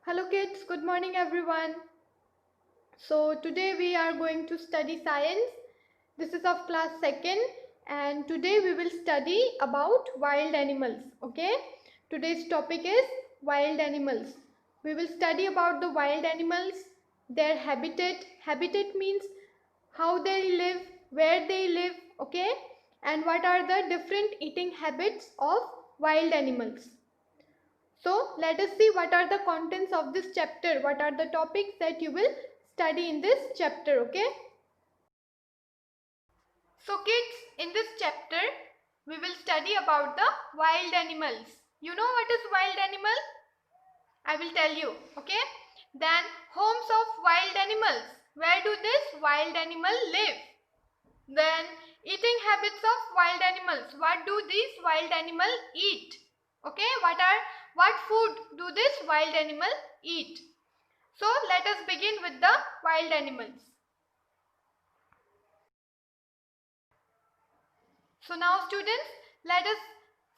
Hello kids, good morning everyone. So today we are going to study science. This is of class 2nd and today we will study about wild animals. Okay, today's topic is wild animals. We will study about the wild animals, their habitat. Habitat means how they live, where they live, okay, and what are the different eating habits of wild animals. So let us see what are the contents of this chapter, what are the topics that you will study in this chapter, okay? So kids, in this chapter, we will study about the wild animals. You know what is wild animal? I will tell you, okay? Then homes of wild animals. Where do this wild animal live? Then eating habits of wild animals. What do these wild animal eat? Okay, what food do this wild animal eat? So let us begin with the wild animals. So now students, let us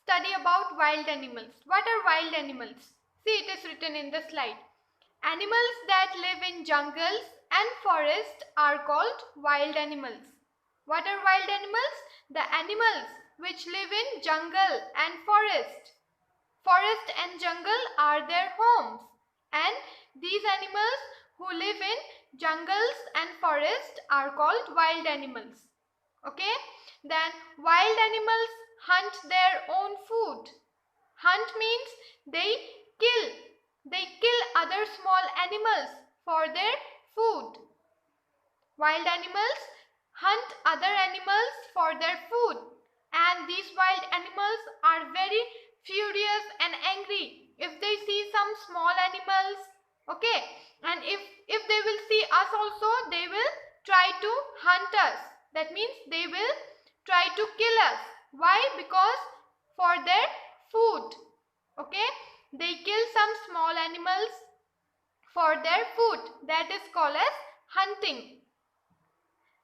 study about wild animals. What are wild animals? See, it is written in the slide. Animals that live in jungles and forests are called wild animals. What are wild animals? The animals which live in jungle and forest. Forest and jungle are their homes, and these animals who live in jungles and forests are called wild animals. Okay, then wild animals hunt their own food. Hunt means they kill other small animals for their food. Wild animals hunt other animals for their food, and these wild animals are very furious and angry if they see some small animals, okay, and if they will see us also, they will try to hunt us. That means they will try to kill us. Why? Because for their food, okay, they kill some small animals for their food. That is called as hunting.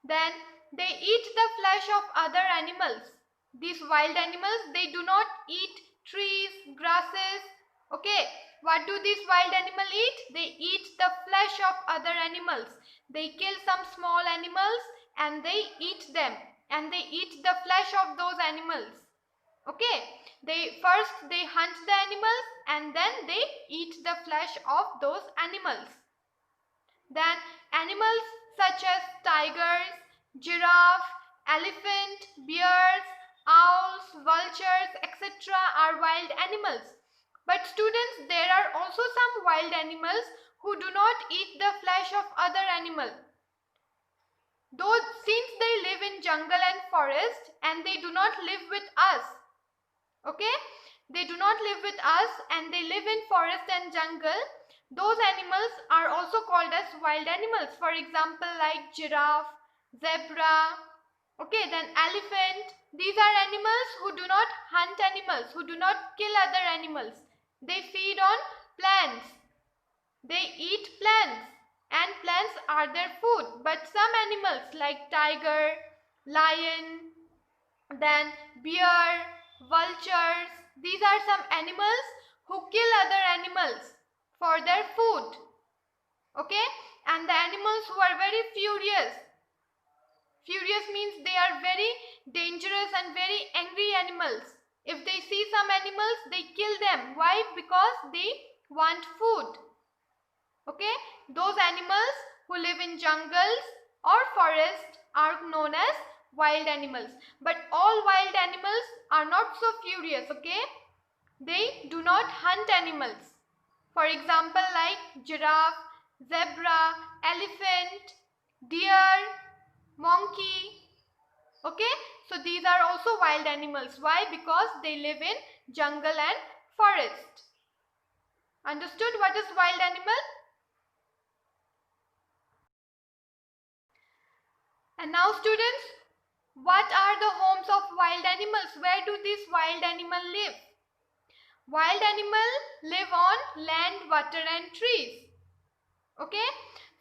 Then they eat the flesh of other animals. These wild animals, they do not eat trees, grasses. Okay, what do these wild animals eat? They eat the flesh of other animals. They kill some small animals and they eat them, and they eat the flesh of those animals. Okay, they hunt the animals and then they eat the flesh of those animals. Then animals such as tigers, giraffe, elephant, bears, owls, vultures, etc. are wild animals. But students, there are also some wild animals who do not eat the flesh of other animals. Though since they live in jungle and forest and they do not live with us. Okay? They do not live with us and they live in forest and jungle. Those animals are also called as wild animals. For example, like giraffe, zebra, okay, then elephant. These are animals who do not hunt animals, who do not kill other animals. They feed on plants. They eat plants and plants are their food. But some animals like tiger, lion, then bear, vultures, these are some animals who kill other animals for their food. Okay, and the animals who are very furious. Furious means they are very dangerous and very angry animals. If they see some animals, they kill them. Why? Because they want food. Okay, those animals who live in jungles or forests are known as wild animals. But all wild animals are not so furious, okay? They do not hunt animals. For example, like giraffe, zebra, elephant, deer, monkey. Okay, so these are also wild animals. Why? Because they live in jungle and forest. Understood what is wild animal? And now students, what are the homes of wild animals? Where do these wild animals live? Wild animals live on land, water and trees. Okay?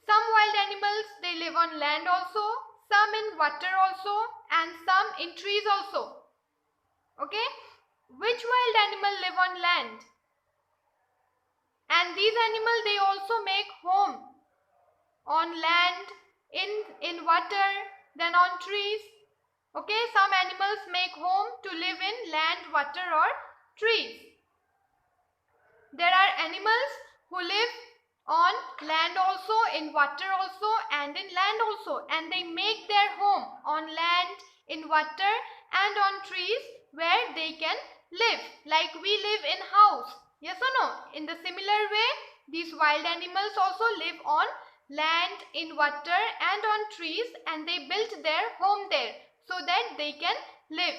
Some wild animals, they live on land also, some in water also and some in trees also. Okay? Which wild animal live on land? And And these animals, they also make home on land, in water, then on trees. Okay, some animals make home to live in land, water or trees. There are animals who live on land also, in water also and in land also, and they make their home on land, in water and on trees where they can live, like we live in house. Yes or no? In the similar way, these wild animals also live on land, in water and on trees, and they built their home there so that they can live.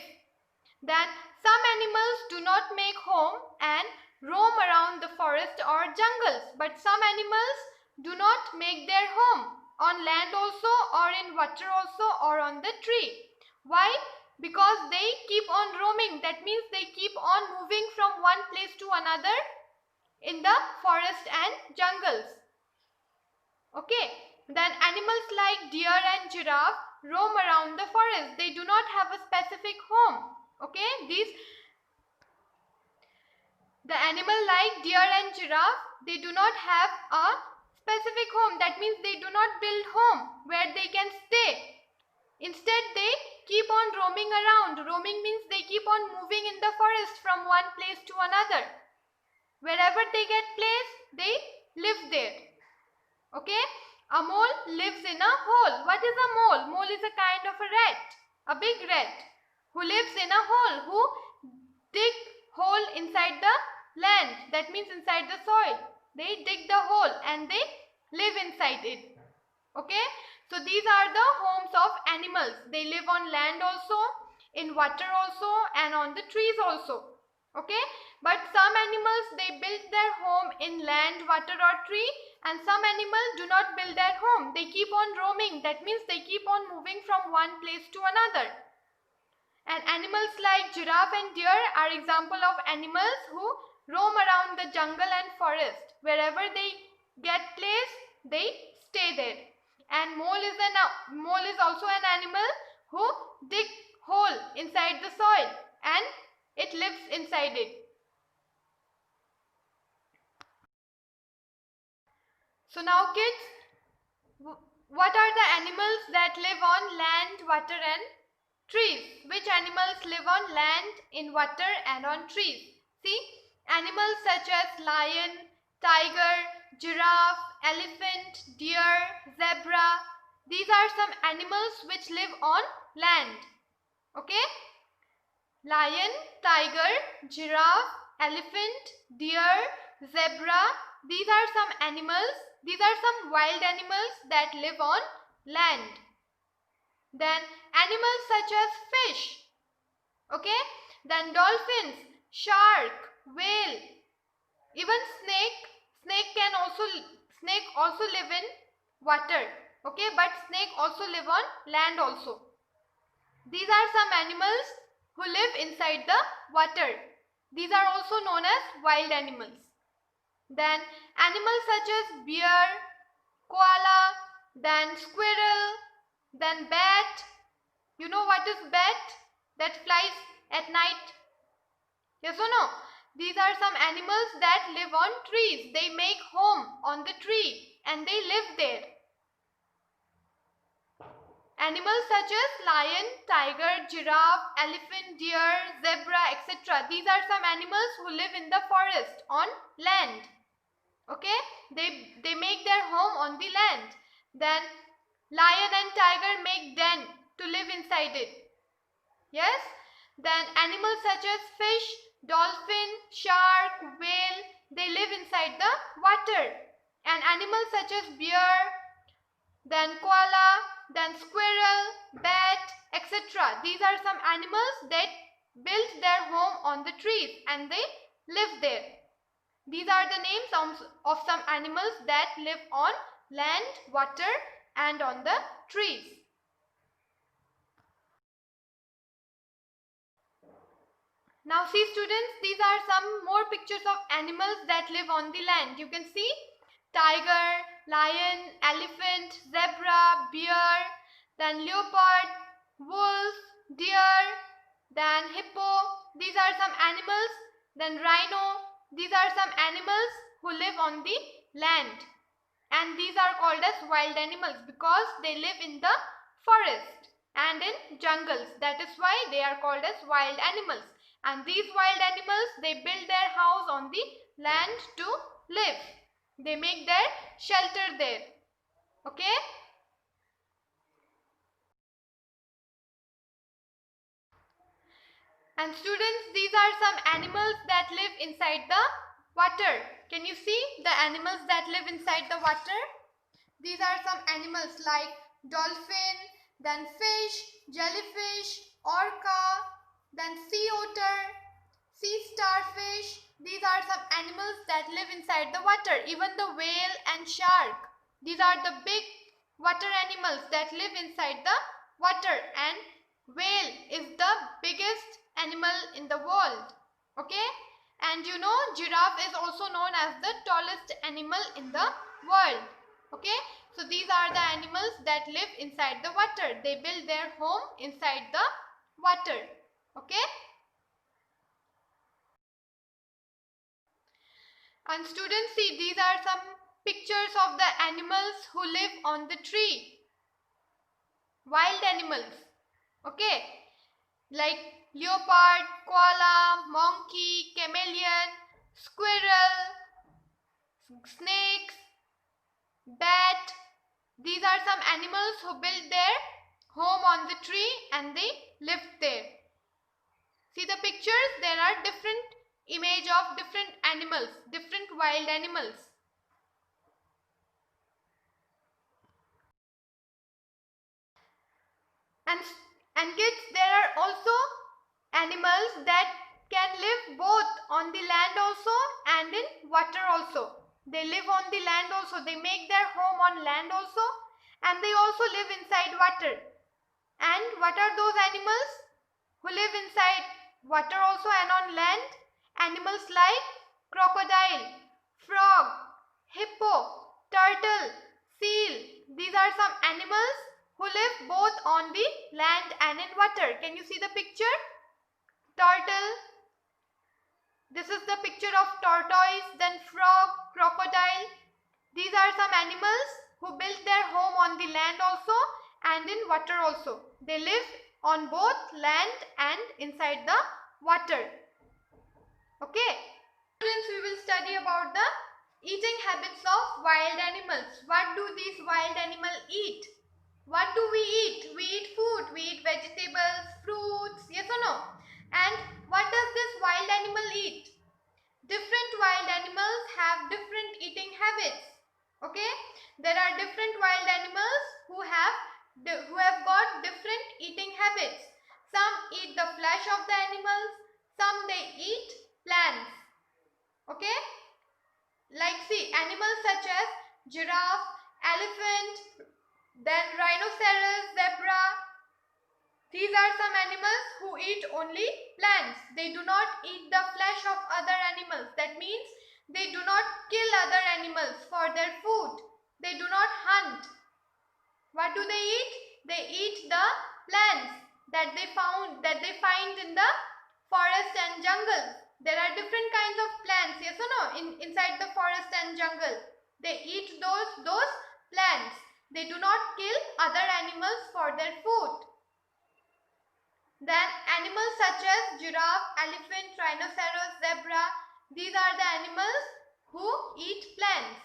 Then some animals do not make home and roam around the forest or jungles, but some animals do not make their home on land also, or in water also, or on the tree. Why? Because they keep on roaming. That means they keep on moving from one place to another in the forest and jungles. Okay, then animals like deer and giraffe roam around the forest. They do not have a specific home. Okay, the animal like deer and giraffe, they do not have a specific home. That means they do not build home where they can stay. Instead, they keep on roaming around. Roaming means they keep on moving in the forest from one place to another. Wherever they get placed, they live there. Okay, a mole lives in a hole. What is a mole? Mole is a kind of a rat, a big rat, who lives in a hole, who dig hole inside the land. That means inside the soil. They dig the hole and they live inside it. Okay, so these are the homes of animals. They live on land also, in water also, and on the trees also. Okay, but some animals, they build their home in land, water or tree, and some animals do not build their home. They keep on roaming. That means they keep on moving from one place to another. And animals like giraffe and deer are example of animals who roam around the jungle and forest. Wherever they get placed, they stay there. And mole is also an animal who dig hole inside the soil and it lives inside it. So now kids, what are the animals that live on land, water and trees? Which animals live on land, in water and on trees? See, animals such as lion, tiger, giraffe, elephant, deer, zebra. These are some animals which live on land. Okay? Lion, tiger, giraffe, elephant, deer, zebra. These are some animals. These are some wild animals that live on land. Then animals such as fish. Okay? Then dolphins, shark, whale, even snake. Snake also live in water. Okay, but snake also live on land also. These are some animals who live inside the water. These are also known as wild animals. Then animals such as bear, koala, then squirrel, then bat. You know what is bat? That flies at night. Yes or no? These are some animals that live on trees. They make home on the tree and they live there. Animals such as lion, tiger, giraffe, elephant, deer, zebra, etc. These are some animals who live in the forest on land. Okay, they make their home on the land. Then lion and tiger make den to live inside it. Yes. Then animals such as fish, dolphin, shark, whale, they live inside the water. And animals such as bear, then koala, then squirrel, bat, etc. These are some animals that build their home on the trees and they live there. These are the names of some animals that live on land, water and on the trees. Now see students, these are some more pictures of animals that live on the land. You can see tiger, lion, elephant, zebra, bear, then leopard, wolf, deer, then hippo. These are some animals. Then rhino. These are some animals who live on the land. And these are called as wild animals because they live in the forest and in jungles. That is why they are called as wild animals. And these wild animals, they build their house on the land to live. They make their shelter there. Okay? And students, these are some animals that live inside the water. Can you see the animals that live inside the water? These are some animals like dolphin, then fish, jellyfish, orca, then sea otter, sea starfish. These are some animals that live inside the water. Even the whale and shark. These are the big water animals that live inside the water, and whale is the biggest animal in the world. Okay? And you know, giraffe is also known as the tallest animal in the world. Okay? So these are the animals that live inside the water. They build their home inside the water. Okay? And students, see, these are some pictures of the animals who live on the tree. Wild animals. Okay? Like leopard, koala, monkey, chameleon, squirrel, snakes, bat. These are some animals who build their home on the tree and they live there. See the pictures? There are different image of different animals, different wild animals. And kids, there are also animals that can live both on the land also and in water also. They live on the land also. They make their home on land also, and they also live inside water. And what are those animals who live inside water also and on land? Animals like crocodile, frog, hippo, turtle, seal. These are some animals who live both on the land and in water. Can you see the picture? Turtle. This is the picture of tortoise, then frog, crocodile. These are some animals who build their home on the land also and in water also. They live on both land and inside the water. Okay. Students, we will study about the eating habits of wild animals. What do these wild animals eat? What do we eat? We eat food. We eat vegetables, fruits, yes or no? And what does this wild animal eat? Different wild animals have different eating habits. Okay? There are different wild animals who have got different eating habits. Some eat the flesh of the animals. Some they eat plants. Okay? Like see, animals such as giraffe, elephant, then rhinoceros, zebra. These are some animals who eat only plants. They do not eat the flesh of other animals. That means they do not kill other animals for their food. They do not hunt. What do they eat? They eat the plants that they find in the forest and jungle. There are different kinds of plants, yes or no, inside the forest and jungle. They eat those plants. They do not kill other animals for their food. Then animals such as giraffe, elephant, rhinoceros, zebra, these are the animals who eat plants.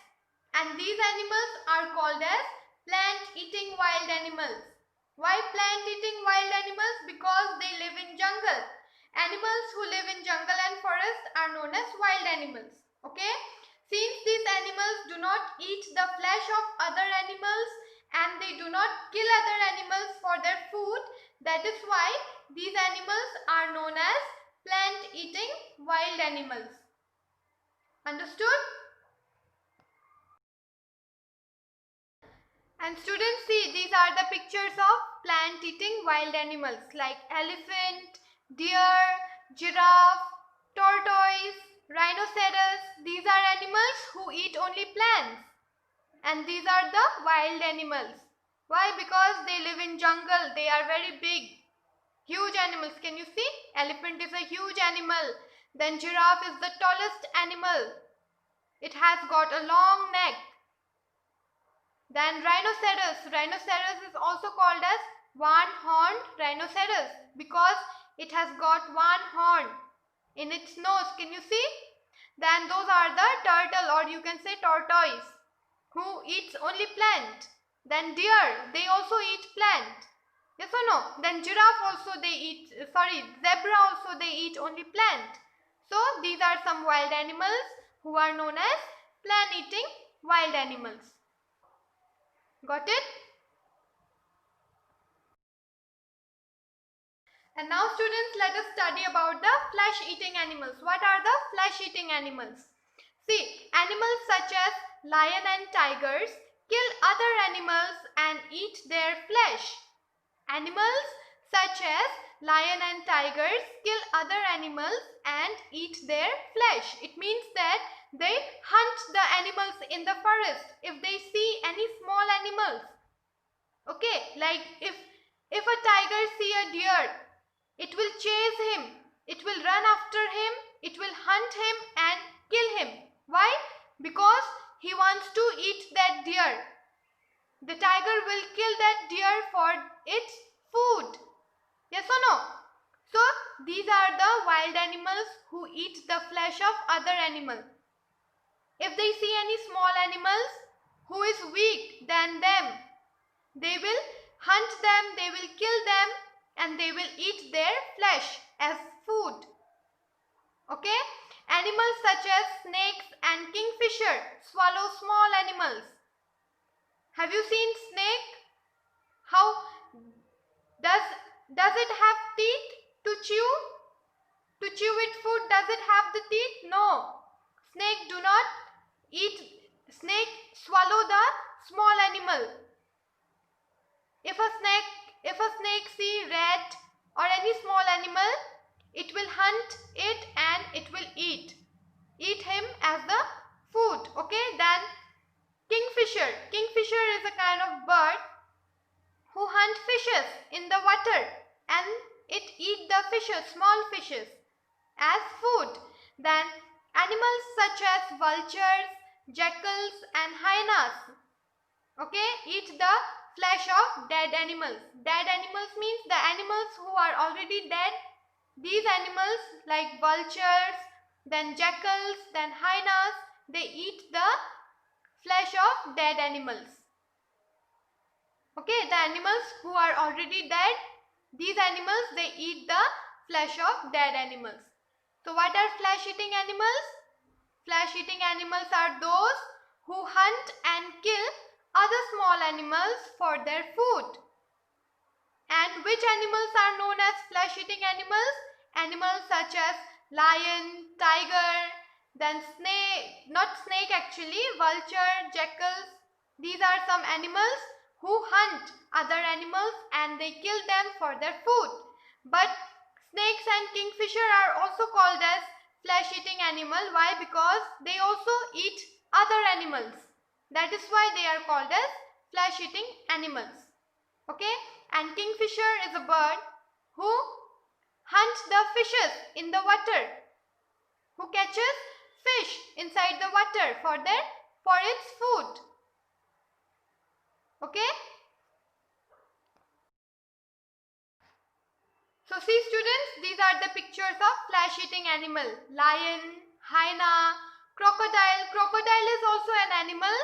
And these animals are called as plant-eating wild animals. Why plant-eating wild animals? Because they live in jungle. Animals who live in jungle and forest are known as wild animals. Okay? Since these animals do not eat the flesh of other animals and they do not kill other animals for their food, that is why these animals are known as plant-eating wild animals. Understood? And students, see, these are the pictures of plant-eating wild animals like elephant, deer, giraffe, tortoise, rhinoceros. These are animals who eat only plants. And these are the wild animals. Why? Because they live in jungle. They are very big. Huge animals. Can you see? Elephant is a huge animal. Then giraffe is the tallest animal. It It has got a long neck. Then rhinoceros. Rhinoceros is also called as one-horned rhinoceros because it has got one horn in its nose. Can you see? Then those are the turtle, or you can say tortoise, who eats only plant. Then deer, they also eat plant. Yes or no? Then giraffe also they eat, zebra also they eat only plant. So these are some wild animals who are known as plant-eating wild animals. Got it? And now students, let us study about the flesh-eating animals. What are the flesh-eating animals? See, animals such as lion and tigers kill other animals and eat their flesh. Animals such as lion and tigers kill other animals and eat their flesh. It means that they hunt the animals in the forest if they see any small animals. Okay, like if a tiger see a deer, it will chase him, it will run after him, it will hunt him and kill him. Why? Because he wants to eat that deer. The tiger will kill that deer for its food. Yes or no? So these are the wild animals who eat the flesh of other animals. If they see any small animals who is weak than them, they will hunt them, they will kill them, and they will eat their flesh as food. Okay? Animals such as snakes and kingfisher swallow small animals. Have you seen snake? How does it have teeth to chew? To chew its food, does it have the teeth? No. Snake do not eat. Snake swallow the small animal. If a snake see rat or any small animal, it will hunt it and it will eat him as the food. Okay, then kingfisher. Kingfisher is a kind of bird who hunt fishes in the water and it eat the fishes, small fishes, as food. Then animals such as vultures, jackals and hyenas, okay, eat the flesh of dead animals. Dead animals means the animals who are already dead. These animals like vultures, then jackals, then hyenas, they eat the flesh of dead animals. Okay, the animals who are already dead, these animals, they eat the flesh of dead animals. So what are flesh-eating animals? Flesh-eating animals are those who hunt and kill other small animals for their food. And which animals are known as flesh-eating animals? Animals such as lion, tiger, then snake, not snake actually, vulture, jackals. These are some animals who hunt other animals and they kill them for their food. But snakes and kingfisher are also called as flesh-eating animal. Why? Because they also eat other animals. That is why they are called as flesh-eating animals. Okay? And kingfisher is a bird who hunts the fishes in the water, who catches fish inside the water for its food. Okay? So see students, these are the pictures of flesh-eating animal. Lion, hyena, crocodile. Crocodile is also an animal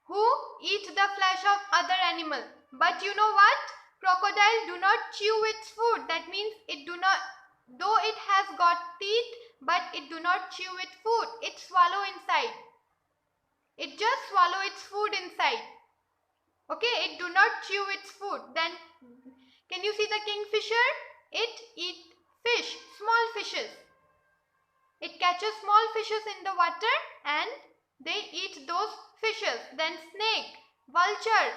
who eat the flesh of other animal. But you know what? Crocodile do not chew its food. That means it do not, though it has got teeth, but it do not chew its food. It swallow inside. It just swallow its food inside. Okay, it do not chew its food. Then can you see the kingfisher? It eat fish, small fishes. It catches small fishes in the water and they eat those fishes. Then snake, vulture.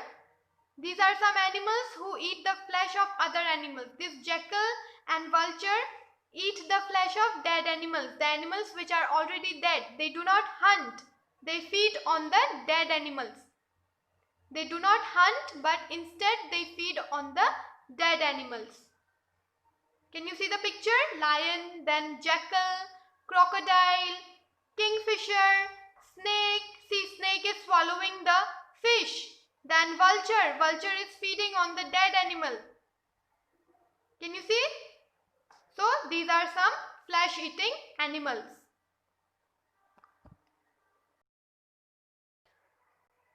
These are some animals who eat the flesh of other animals. This jackal and vulture eat the flesh of dead animals. The animals which are already dead. They do not hunt. They feed on the dead animals. They do not hunt, but instead they feed on the dead animals. Can you see the picture? Lion, then jackal, crocodile, kingfisher, snake, fish. Then vulture. Vulture is feeding on the dead animal. Can you see? So these are some flesh-eating animals.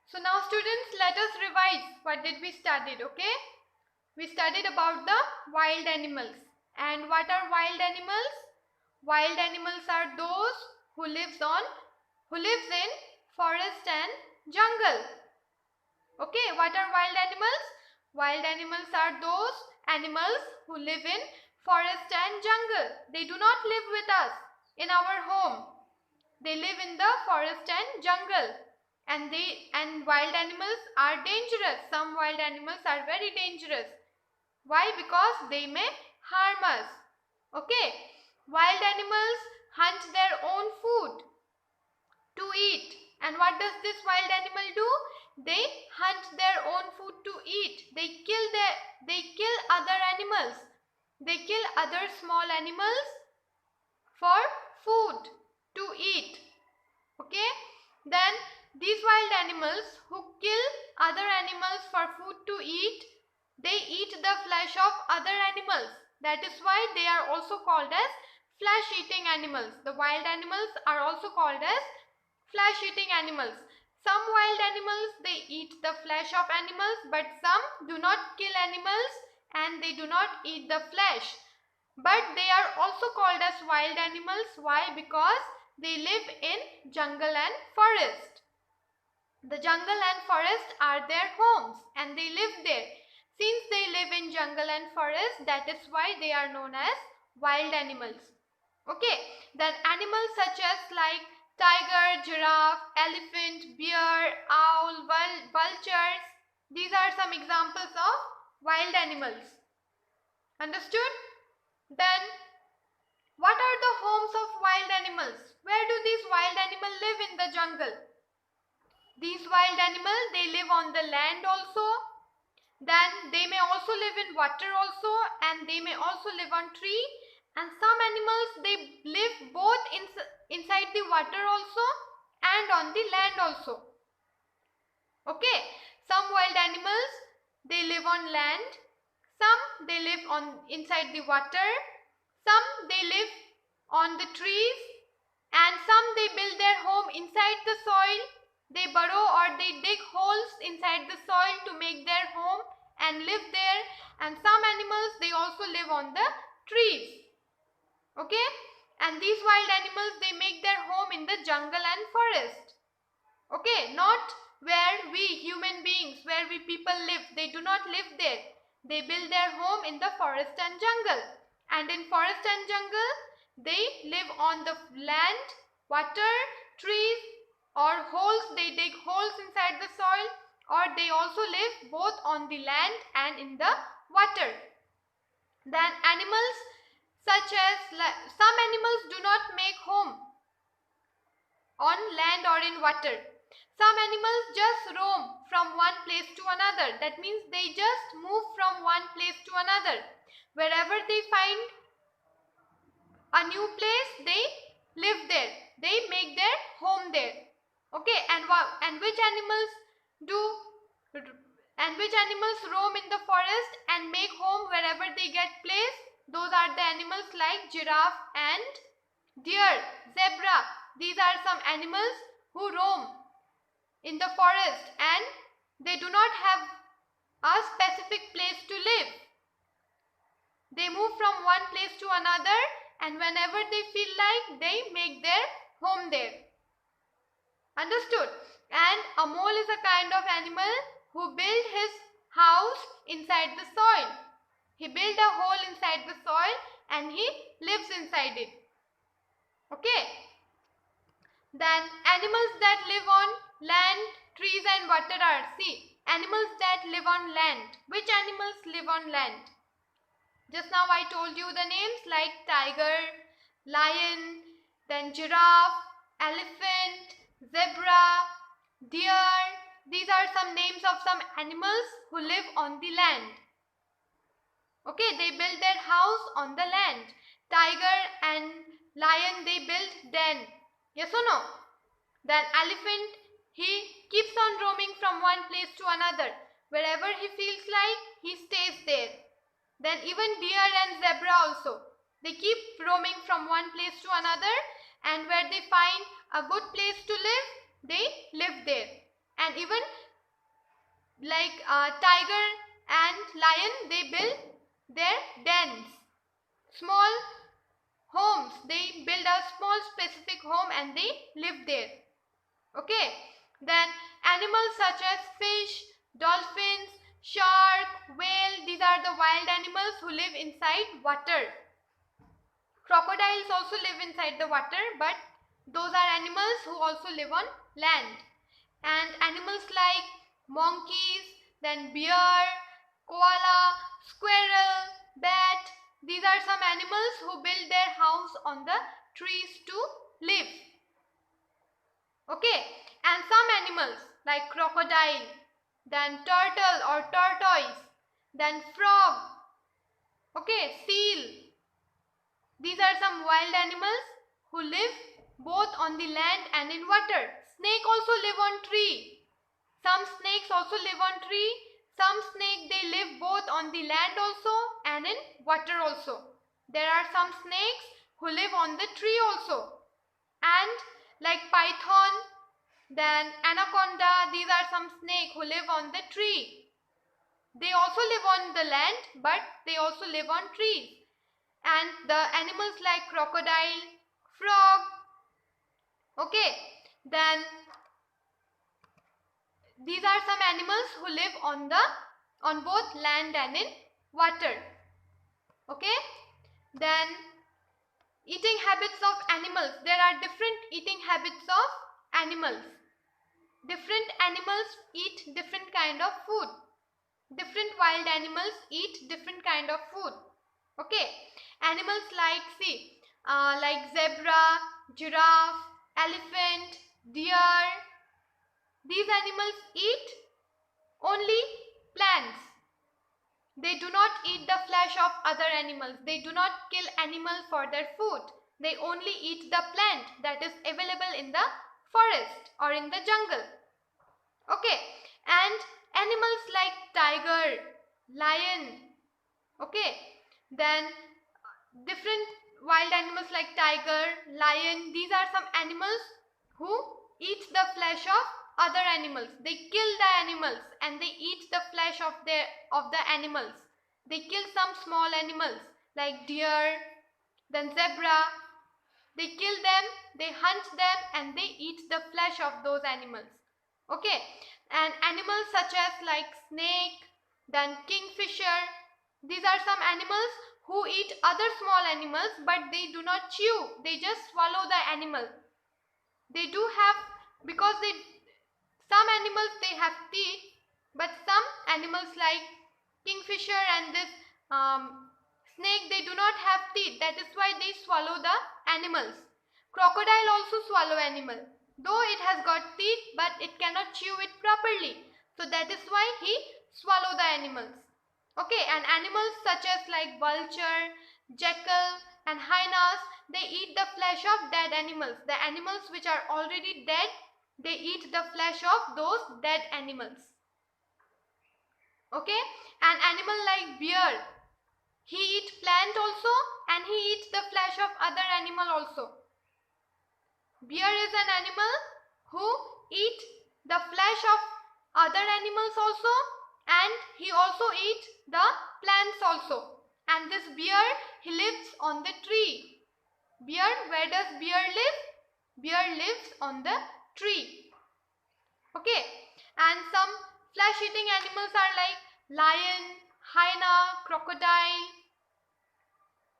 So now students, let us revise what did we studied, okay? We studied about the wild animals. And what are wild animals? Wild animals are those who lives in forest and jungle. Okay, what are wild animals? Wild animals are those animals who live in forest and jungle. They do not live with us in our home. They live in the forest and jungle. And wild animals are dangerous. Some wild animals are very dangerous. Why? Because they may harm us. Okay. Wild animals hunt their own food to eat. And what does this wild animal do? They hunt their own food to eat. They kill other animals. They kill other small animals for food to eat. Okay. Then these wild animals who kill other animals for food to eat, they eat the flesh of other animals. That is why they are also called as flesh-eating animals. The wild animals are also called as flesh-eating animals. Some wild animals, they eat the flesh of animals, but some do not kill animals and they do not eat the flesh. But they are also called as wild animals. Why? Because they live in jungle and forest. The jungle and forest are their homes and they live there. Since they live in jungle and forest, that is why they are known as wild animals. Okay, then animals such as like tiger, giraffe, elephant, bear, owl, vultures, these are some examples of wild animals. Understood? Then what are the homes of wild animals? Where do these wild animals live in the jungle? These wild animals, they live on the land also. Then they may also live in water also, and they may also live on tree. And some animals, they live both inside the water also and on the land also. Okay, some wild animals, they live on land. Some they live inside the water. Some they live on the trees, and some they build their home inside the soil. They burrow or they dig holes inside the soil to make their home and live there. And some animals, they also live on the trees. Okay, and these wild animals, they make their home in the jungle and forest. Okay, not where we human beings, where we people live. They do not live there. They build their home in the forest and jungle. And in forest and jungle, they live on the land, water, trees, or holes. They dig holes inside the soil, or they also live both on the land and in the water. Then animals such as, some animals do not make home on land or in water. Some animals just roam from one place to another. That means they just move from one place to another. Wherever they find a new place, they live there. They make their home there. Okay, and which animals roam in the forest and make home wherever they get place? Those are the animals like giraffe and deer, zebra. These are some animals who roam in the forest and they do not have a specific place to live. They move from one place to another, and whenever they feel like, they make their home there. Understood? And a mole is a kind of animal who built his house inside the soil. He built a hole inside the soil and he lives inside it. Okay. Then animals that live on land, trees and water are, see, animals that live on land. Which animals live on land? Just now I told you the names like tiger, lion, then giraffe, elephant, zebra, deer. These are some names of some animals who live on the land. Okay, they build their house on the land. Tiger and lion, they build den. Yes or no? Then elephant, He keeps on roaming from one place to another. Wherever he feels like, he stays there. Then even deer and zebra also, they keep roaming from one place to another, and where they find a good place to live, they live there. And even like tiger and lion, they build their dens, small homes. They build a small specific home and they live there. Okay. Then animals such as fish, dolphins, shark, whale, these are the wild animals who live inside water. Crocodiles also live inside the water, but those are animals who also live on land. And animals like monkeys, then bear, koala, squirrel, bat, these are some animals who build their house on the trees to live. Okay, and some animals like crocodile, then turtle or tortoise, then frog, okay, seal. These are some wild animals who live both on the land and in water. Snake also live on tree. Some snakes also live on tree. Some snake, they live both on the land also and in water also. There are some snakes who live on the tree also. And like python, then anaconda, these are some snakes who live on the tree. They also live on the land, but they also live on trees. And the animals like crocodile, frog, okay, then these are some animals who live on both land and in water. Okay, then eating habits of animals. There are different eating habits of animals. Different animals eat different kind of food. Different wild animals eat different kind of food. Okay, animals like zebra, giraffe, elephant, deer, these animals eat only plants. They do not eat the flesh of other animals. They do not kill animals for their food. They only eat the plant that is available in the forest or in the jungle. Okay, and animals like tiger, lion, okay, then different wild animals like tiger, lion, these are some animals who eat the flesh of other animals. They kill the animals and they eat the flesh of the animals. They kill some small animals like deer, then zebra. They kill them, they hunt them, and they eat the flesh of those animals. Okay, and animals such as like snake, then kingfisher, these are some animals who eat other small animals, but they do not chew. They just swallow the animal. They do have, because some animals they have teeth, but some animals like kingfisher and this snake, they do not have teeth. That is why they swallow the animals. Crocodile also swallow animal. Though it has got teeth, but it cannot chew it properly. So that is why he swallow the animals. Okay, and animals such as like vulture, jackal and hyenas, they eat the flesh of dead animals. The animals which are already dead, they eat the flesh of those dead animals. Okay, an animal like bear, he eats plant also and he eats the flesh of other animal also. Bear is an animal who eats the flesh of other animals also, and he also eats the plants also. And this bear, he lives on the tree. Bear, where does bear live? Bear lives on the tree. Okay, and some flesh-eating animals are like lion, hyena, crocodile.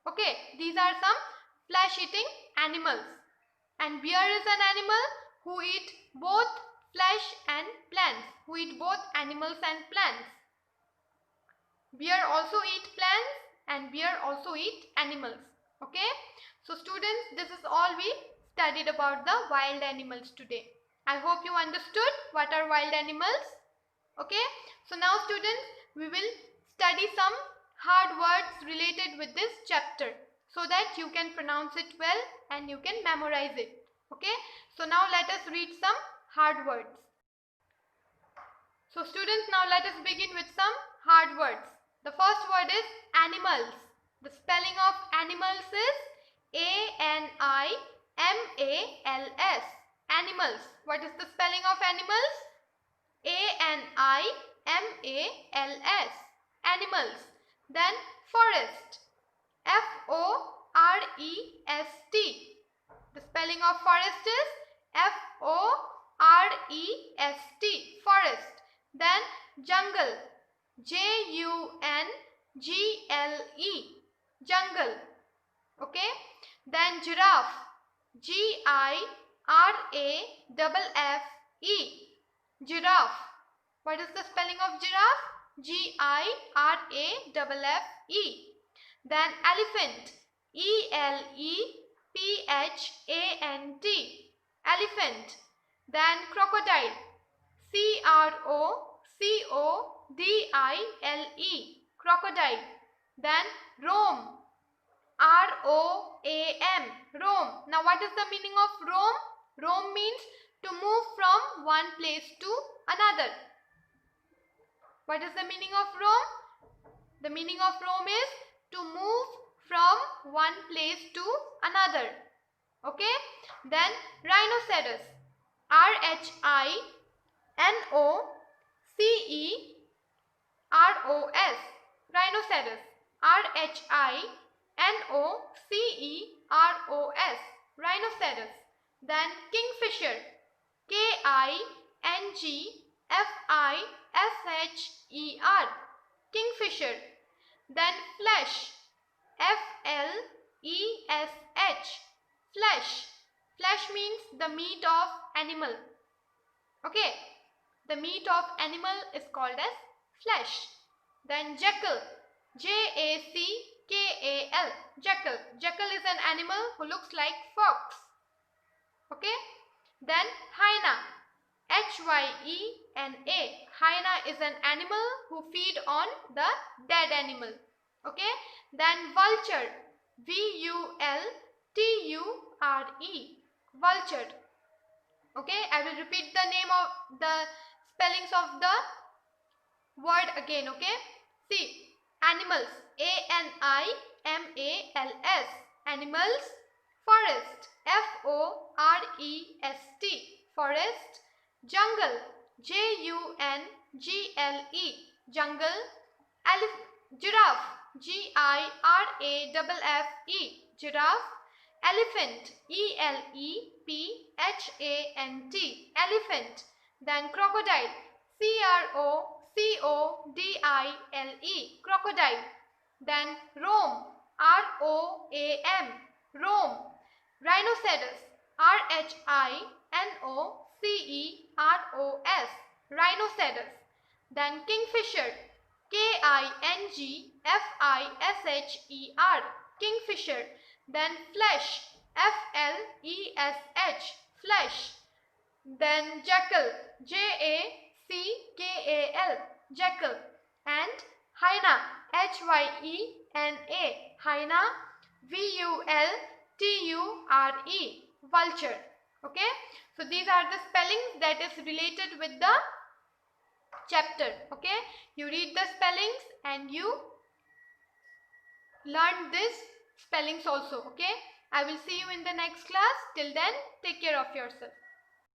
Okay, these are some flesh-eating animals. And bear is an animal who eat both flesh and plants, who eat both animals and plants. Bear also eat plants and bear also eat animals. Okay, so students, this is all we studied about the wild animals today. I hope you understood what are wild animals. Okay, so now students, we will study some hard words related with this chapter, so that you can pronounce it well and you can memorize it. Okay, so now let us read some hard words. So students, now let us begin with some hard words. The first word is animals. The spelling of animals is A-N-I-M-A-L-S. Animals. What is the spelling of animals? A-N-I-M-A-L-S. Animals. Then forest. F-O-R-E-S-T. The spelling of forest is F-O-R-E-S-T. Forest. Then jungle. J-U-N-G-L-E. Jungle. Okay. Then giraffe. G-I-R-A-F-F-E. Giraffe. What is the spelling of giraffe? G-I-R-A-F-F-E. Then elephant. E-L-E-P-H-A-N-T. Elephant. Then crocodile. C-R-O-C-O-D-I-L-E. Crocodile. Then roam. R-O-A-M. Roam. Now what is the meaning of roam? Roam means to move from one place to another. What is the meaning of roam? The meaning of roam is to move from one place to another. Okay. Then rhinoceros. R-H-I-N-O-C-E-R-O-S. Rhinoceros. R-H-I-N-O-C-E-R-O-S. Rhinoceros. Then kingfisher. K-I-N-G-F-I-S-H-E-R. Kingfisher. Then flesh. F-L-E-S-H. Flesh. Flesh means the meat of animal. Okay. The meat of animal is called as flesh. Then jackal. J-A-C-K-A-L. Jackal. Jackal is an animal who looks like fox. Okay. Then hyena. H-Y-E-N-A. Hyena is an animal who feed on the dead animal. Okay. Then vulture. V-U-L-T-U-R-E. Vulture. Okay. I will repeat the name of the spellings of the word again. Okay. See. Animals. A-N-I-M-A-L-S. Animals. Forest. F-O-R-E-S-T. Forest. Jungle. J-U-N-G-L-E. Jungle. Giraffe. G-I-R-A-F-F-E. Giraffe. Elephant. E-L-E-P-H-A-N-T. Elephant. Then crocodile. C-R-O-C-O-D-I-L-E. Crocodile. Then roam. R-O-A-M. Roam. Rhinoceros. R-H-I-N-O-C-E-R-O-S. Rhinoceros. Then kingfisher. K-I-N-G-F-I-S-H-E-R. Kingfisher. Then flesh. F-L-E-S-H. Flesh. Then jackal. J-A-C-K-A-L. Jackal. And hyena. H-Y-E-N-A. Hyena. V-U-L-T-U-R-E. Vulture. Okay. So these are the spellings that is related with the chapter. Okay. You read the spellings and you learn these spellings also. Okay. I will see you in the next class. Till then, take care of yourself.